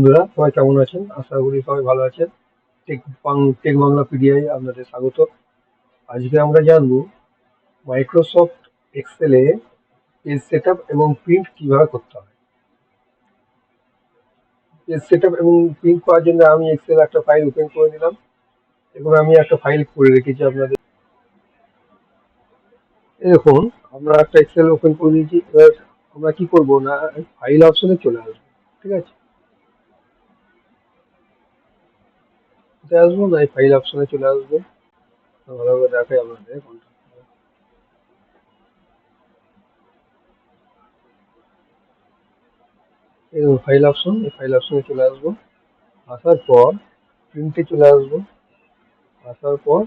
বন্ধুরা, সবাই কেমন আছেন? আশা করি সবাই ভালো আছেন। টেক বাংলা পিডিআই আপনাদের স্বাগত। আজকে আমরা জানবো মাইক্রোসফট এক্সেলে পেজ সেটআপ এবং প্রিন্ট কিভাবে করতে হয়। পেজ সেটআপ এবং প্রিন্ট করার জন্য আমি এক্সেল একটা ফাইল ওপেন করে নিলাম এবং আমি একটা ফাইল করে রেখেছি আপনাদের। এই দেখুন, আমরা একটা এক্সেল ওপেন করে নিয়েছি। এবার আমরা কি করব না, ফাইল অপশনে চলে আসবো। ঠিক আছে, কোথায় আসবো না, এই ফাইল অপশনে চলে আসবো। ভালোভাবে দেখাই আপনাদের। এই ফাইল অপশন, এই ফাইল অপশনে চলে আসবো। আসার পর প্রিন্টে চলে আসবো। আসার পর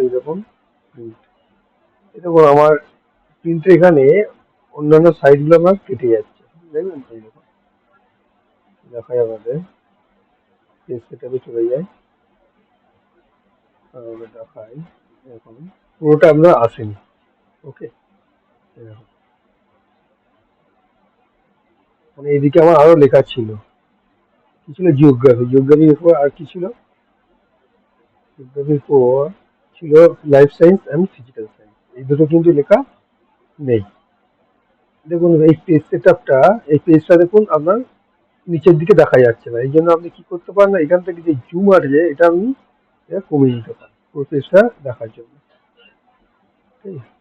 এই দেখুন প্রিন্ট। এই দেখুন আমার প্রিন্টে এখানে অন্যান্য সাইডগুলো আমার কেটে যাচ্ছে। দেখবেন এই দেখুন, দেখাই আমাদের পেজ সেটআপে চলে যায়। তাহলে দেখাই এখন পুরোটা আপনার আসেনি। ওকে, এরকম মানে এদিকে আমার আরো লেখা ছিল। কি ছিল? জিওগ্রাফি। জিওগ্রাফির উপর আর কি ছিল? জিওগ্রাফির পর ছিল life science and physical science. এই দুটো কিন্তু লেখা নেই। দেখুন এই পেজ সেটআপটা, এই পেজটা দেখুন আপনার নিচের দিকে দেখা যাচ্ছে না। এই জন্য আপনি কি করতে পারেন না, এখান থেকে যে জুম আসবে এটা আপনি এটা কমিয়ে দিতে পারেন পুরো পেজটা দেখার জন্য। ঠিক আছে,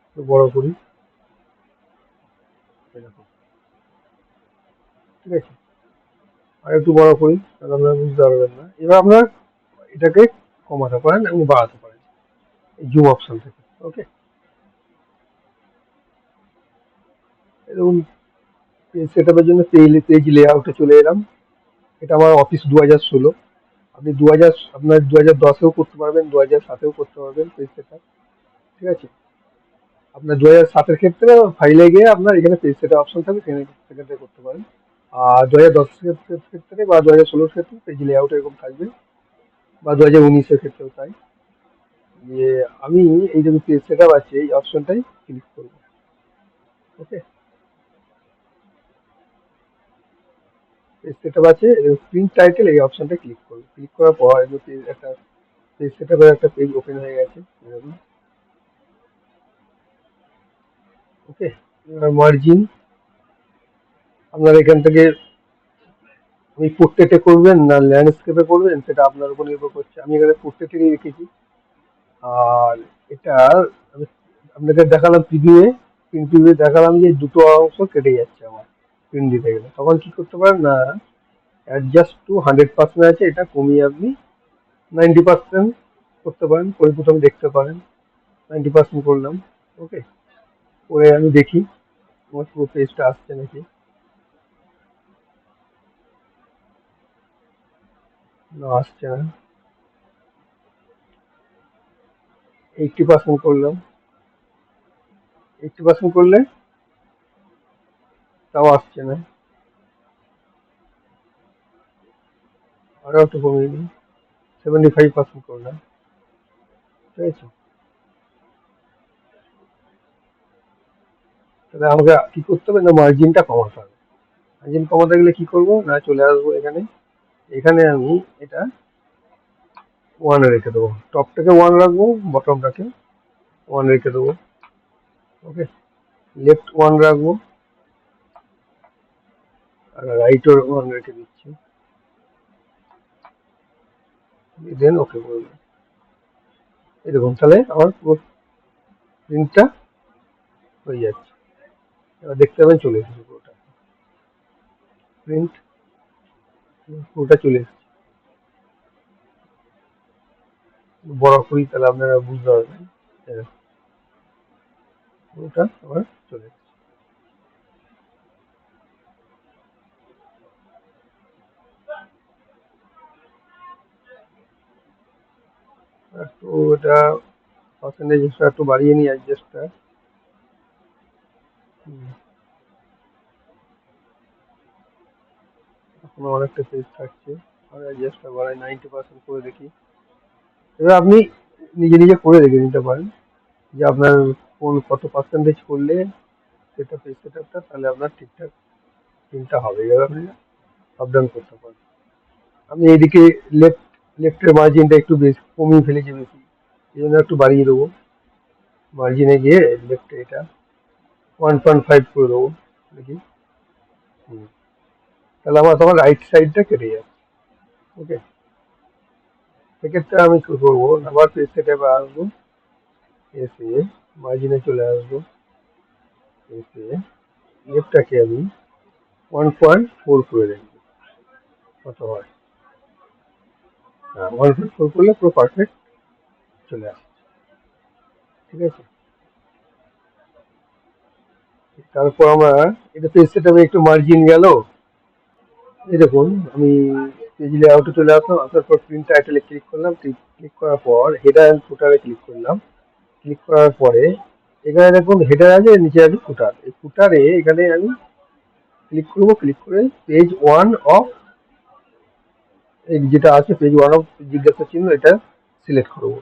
একটু বড় করি। এরকম। ঠিক আছে, আর একটু বড় করি, তাহলে আপনারা বুঝতে পারবেন না। এবার আপনার এটাকে কমাতে পারেন এবং বাড়াতে পারেন এই জুম অপশন থেকে। ওকে, এবং পেজ সেটআপের জন্য পেজ লেআউটে চলে এলাম। এটা আমার অফিস 2016। আপনি 2000, আপনার 2010-এও করতে পারবেন, 2007-এও করতে পারবেন পেজ সেটআপ। ঠিক আছে, আপনার 2007-এর ক্ষেত্রে ফাইলে গিয়ে আপনার এখানে পেজ সেটআপ অপশন থাকবে, সেখান থেকে করতে পারেন। আর 2010-এর ক্ষেত্রে বা 2016-এর ক্ষেত্রে পেজ লেআউট এরকম থাকবে, বা 2019-এর ক্ষেত্রেও তাই। যে আমি এই যে পেজ সেটআপ আছে এই অপশনটাই ক্লিক করব। ওকে, পেজ সেটআপ আছে, প্রিন্ট টাইটেল, এই অপশনটা ক্লিক করব। ক্লিক করার পর একটা পেজ সেটআপের একটা পেজ ওপেন হয়ে গেছে এরকম। ওকে, মার্জিন আপনার এখান থেকে ওই পোর্ট্রেটে করবেন না ল্যান্ডস্কেপে করবেন সেটা আপনার উপর নির্ভর করছে। আমি এখানে পোর্ট্রেটেই রেখেছি। আর এটা আমি আপনাকে দেখালাম প্রিভিউয়ে, প্রিভিউয়ে দেখালাম যে দুটো অংশ কেটে যাচ্ছে আমার প্রিন্ট দিতে গেলে। তখন কি করতে পারেন না, অ্যাডজাস্ট টু 100% আছে, এটা কমিয়ে আপনি 90% করতে পারেন, করে প্রথমে দেখতে পারেন। 90% করলাম। ওকে, করে আমি দেখি আমার পুরো পেজটা আসছে নাকি। না, আসছে না। 80% করলাম। 80% করলে তাও আসছে না। আরো একটু কমিয়ে দিই, 75% করলাম। ঠিক আছে, তাহলে আমাকে কি করতে হবে না, মার্জিনটা কমাতে হবে। মার্জিন কমাতে গেলে কি করব না, চলে আসবো এখানে। এখানে আমি এটা 1 রেখে দেবো, টপটাকে 1 রাখবো, বটমটাকে 1 রেখে দেবো। ওকে, লেফট 1 রাখবো আর রাইটও 1 রেখে দিচ্ছি। দেন ওকে বলবো। এরকম তাহলে আমার পুরো প্রিন্টটা হয়ে যাচ্ছে। এবার দেখতে পাবেন চলে এসেছে পুরোটা প্রিন্ট, পুরোটা চলে এসেছে। বড় করি তাহলে আপনারা বুঝতে পারবেন। এরকম পুরোটা আমার চলে এসেছে। একটু এটা পার্সেন্টেজ একটু বাড়িয়ে নিই অ্যাডজাস্টটা। এখনো অনেকটা পেজ থাকছে, আর অ্যাডজাস্টটা বাড়াই, 90% করে দেখি। এবার আপনি নিজে নিজে করে দেখে নিতে পারেন যে আপনার কোন কত পার্সেন্টেজ করলে সেটা পেজ সেটআপটা তাহলে আপনার ঠিকঠাক প্রিন্টটা হবে, এবার আপনি আপ ডাউন করতে পারেন। আমি এইদিকে লেফট লেফটের মার্জিনটা একটু বেশি কমিয়ে ফেলেছি বেশি, এই জন্য একটু বাড়িয়ে দেবো। মার্জিনে গিয়ে লেফটে এটা 1.5 করে দেবো দেখি। হুম। তাহলে আমার তোমার রাইট সাইডটা কেটে যাবে। ওকে, সেক্ষেত্রে আমি কি করবো, আবার পেজ সেটআপে আসবো, এসে মার্জিনে চলে আসবো, এসে লেফটটাকে আমি 1.4 করে দেখবো কত হয়। হ্যাঁ, 1.4 করলে পুরো পারফেক্ট চলে আসে। ঠিক আছে, তারপর আমার এটা পেজ সেটআপে একটু মার্জিন গেল। এই দেখুন আমি পেজ লেআউটে চলে আসলাম, আসার পর প্রিন্ট টাইটেলে ক্লিক করলাম, ক্লিক করার পর হেডার অ্যান্ড ফুটারে ক্লিক করলাম। ক্লিক করার পরে এখানে দেখুন হেডার আছে, নিচে আছে ফুটার। এই ফুটারে এখানে আমি ক্লিক করবো, ক্লিক করে পেজ ওয়ান অফ, এই যেটা আছে পেজ ওয়ান অফ জিজ্ঞাসা চিহ্ন, এটা সিলেক্ট করবো।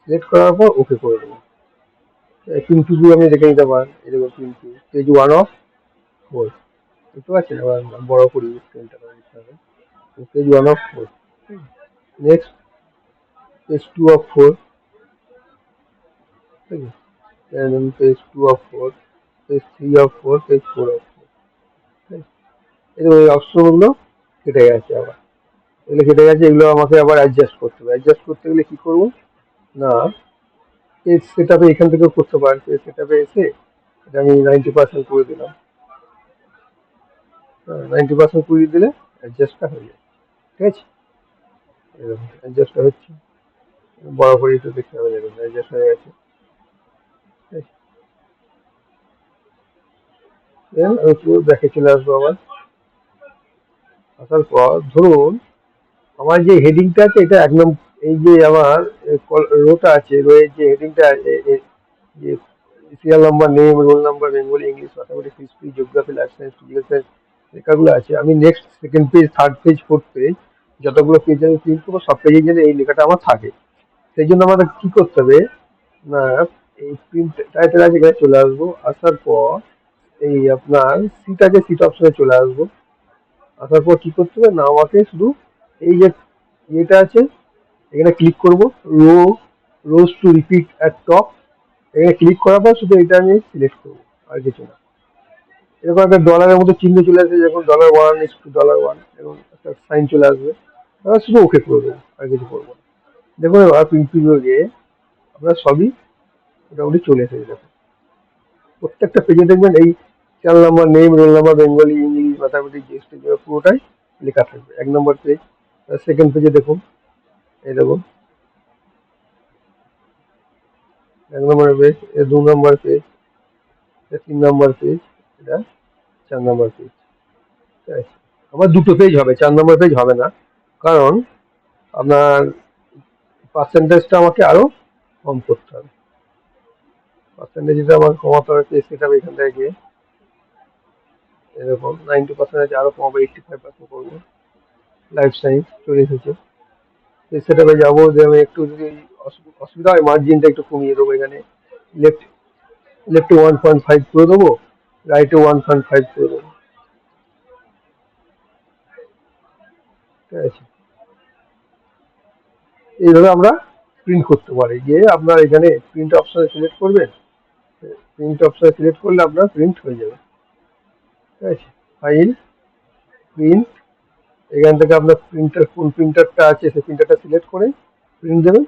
সিলেক্ট করার পর ওকে করে দেবো। কিন্তু আপনি দেখে নিতে পারেন, এই দেখুন কিন্তু পেজ ওয়ান অফ ফোর, বুঝতে পারছেন? আবার বড় করি স্ক্রিনটা দিতে হবে। Page one of four, next page two of four, ঠিক আছে, page two of four, page three of four, page four of four, এরকম এই অপশনগুলো কেটে গেছে আবার। এগুলো কেটে গেছে, এগুলো আমাকে আবার অ্যাডজাস্ট করতে হবে। অ্যাডজাস্ট করতে গেলে কি করবো না, পেজ সেট আপে এখান থেকেও করতে পারেন। পেজ সেট আপে এসে এটা আমি 90% করে দিলাম। 90% করে দিলে অ্যাডজাস্টটা হয়ে যায়। ঠিক আছে, এরকম অ্যাডজাস্টটা হচ্ছে, বড় করে একটু দেখতে হবে, দেখুন অ্যাডজাস্ট হয়ে গেছে। ঠিক আছে, Then আমি পুরো ব্যাকে চলে আসবো আবার। আসার পর ধরুন আমার যে হেডিংটা আছে এটা একদম, এই যে আমার রোটা আছে, রোয়ের যে হেডিংটা আছে, যে serial number, name, roll number, Bengali, English, mathematics, history, geography, life science, physical science লেখাগুলো আছে, আমি next, second page, third page, fourth page, যতগুলো পেজ আমি প্রিন্ট করবো সব পেজে যেন এই লেখাটা আমার থাকে। সেই জন্য আমাদের কি করতে হবে না, এই প্রিন্ট টাইটেল আছে, এখানে চলে আসবো। আসার পর এই আপনার সিট আছে, সিট অপশনে চলে আসবো। আসার পর কি করতে হবে না, আমাকে শুধু এই যে ইয়েটা আছে এখানে ক্লিক করব, row rows to repeat at top, এখানে ক্লিক করার পর শুধু এটা আমি সিলেক্ট করবো, আর কিছু না। এরকম একটা ডলারের মতো চিহ্ন চলে আসবে, যখন $1 ইস টু $1, এবং একটা সাইন চলে আসবে, তাহলে শুধু ওকে করে দেবো, আর কিছু করবো না। দেখুন এবার প্রিন্ট গিয়ে আপনার সবই মোটামুটি চলে এসেছে। দেখুন প্রত্যেকটা পেজে দেখবেন এই channel number, name, roll number, Bengali, English, mathematics, GST পুরোটাই লেখা থাকবে। 1 নম্বর পেজ। সেকেন্ড পেজে দেখুন, এই দেখুন 1 নম্বর পেজ, 2 নম্বর পেজ, 3 নম্বর পেজ, এটা 4 নম্বর পেজ। ঠিক আছে, আবার দুটো পেজ হবে, 4 নম্বর পেজ হবে না, কারণ আপনার পার্সেন্টেজটা আমাকে আরো কম করতে হবে। পার্সেন্টেজটা আমাকে কমাতে হবে, পেজ সেটা এখান থেকে গিয়ে এরকম 90% আরো কমাবো, 85% করবো। লাইফ সায়েন্স চলে এসেছে। পেজ সেটআপে যাবো, যে আমি একটু যদি অসুবিধা হয় মার্জিনটা একটু কমিয়ে দেবো। এখানে লেফট লেফটে 1.5 করে দেবো, রাইটে 1.5 করে দেবো। ঠিক আছে, এইভাবে আমরা প্রিন্ট করতে পারি। গিয়ে আপনার এখানে প্রিন্ট অপশনে সিলেক্ট করবেন, প্রিন্ট অপশনে সিলেক্ট করলে আপনার প্রিন্ট হয়ে যাবে। ঠিক আছে, ফাইল, প্রিন্ট, এখান থেকে আপনার প্রিন্টার, কোন প্রিন্টারটা আছে সেই প্রিন্টারটা সিলেক্ট করে প্রিন্ট দেবেন।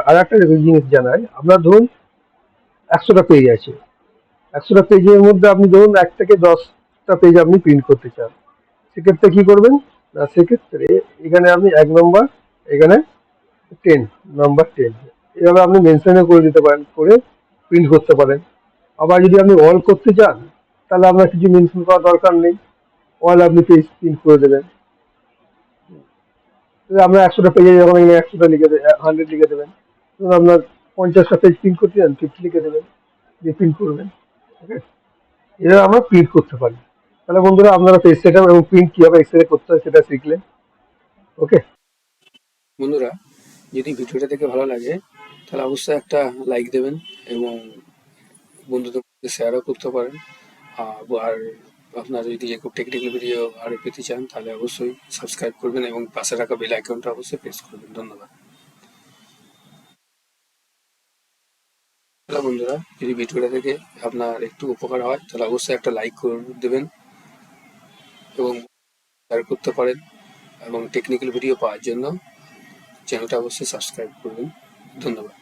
আর একটা জিনিস জানাই, আপনার ধরুন 100টা পেজ আছে, 100টা পেজের মধ্যে আপনি ধরুন 1 থেকে 10টা পেজ আপনি প্রিন্ট করতে চান, সেক্ষেত্রে কি করবেন না, সেক্ষেত্রে এখানে আপনি 1 নম্বর, এখানে 10, নাম্বার 10, এভাবে আপনি মেনশনে করে দিতে পারেন, করে প্রিন্ট করতে পারেন। আবার যদি আপনি অল করতে চান তাহলে আপনার কিছু মেনশন করার দরকার নেই, অল আপনি পেজ প্রিন্ট করে দেবেন। আপনার 100টা পেজে যখন এখানে 100টা লিখে দেবেন, 100 লিখে দেবেন, ধরুন আপনার 50টা পেজ প্রিন্ট করতে চান, 50 লিখে দেবেন, দিয়ে প্রিন্ট করবেন। ওকে, এভাবে আমরা প্রিন্ট করতে পারি। তাহলে বন্ধুরা আপনারা পেজ সেটআপ এবং প্রিন্ট কিভাবে এক্সেলে করতে হয় সেটা শিখলেন। ওকে বন্ধুরা, যদি ভিডিওটা দেখে ভালো লাগে তাহলে অবশ্যই একটা লাইক দেবেন, এবং বন্ধুদের মধ্যে শেয়ারও করতে পারেন। আর আপনারা যদি এরকম টেকনিক্যাল ভিডিও আরও পেতে চান তাহলে অবশ্যই সাবস্ক্রাইব করবেন এবং পাশে রাখা বেল আইকনটা অবশ্যই প্রেস করবেন। ধন্যবাদ। তাহলে বন্ধুরা, যদি ভিডিওটা থেকে আপনার একটু উপকার হয় তাহলে অবশ্যই একটা লাইক করে দেবেন এবং শেয়ার করতে পারেন, এবং টেকনিক্যাল ভিডিও পাওয়ার জন্য চ্যানেলটা অবশ্যই সাবস্ক্রাইব করবেন। ধন্যবাদ।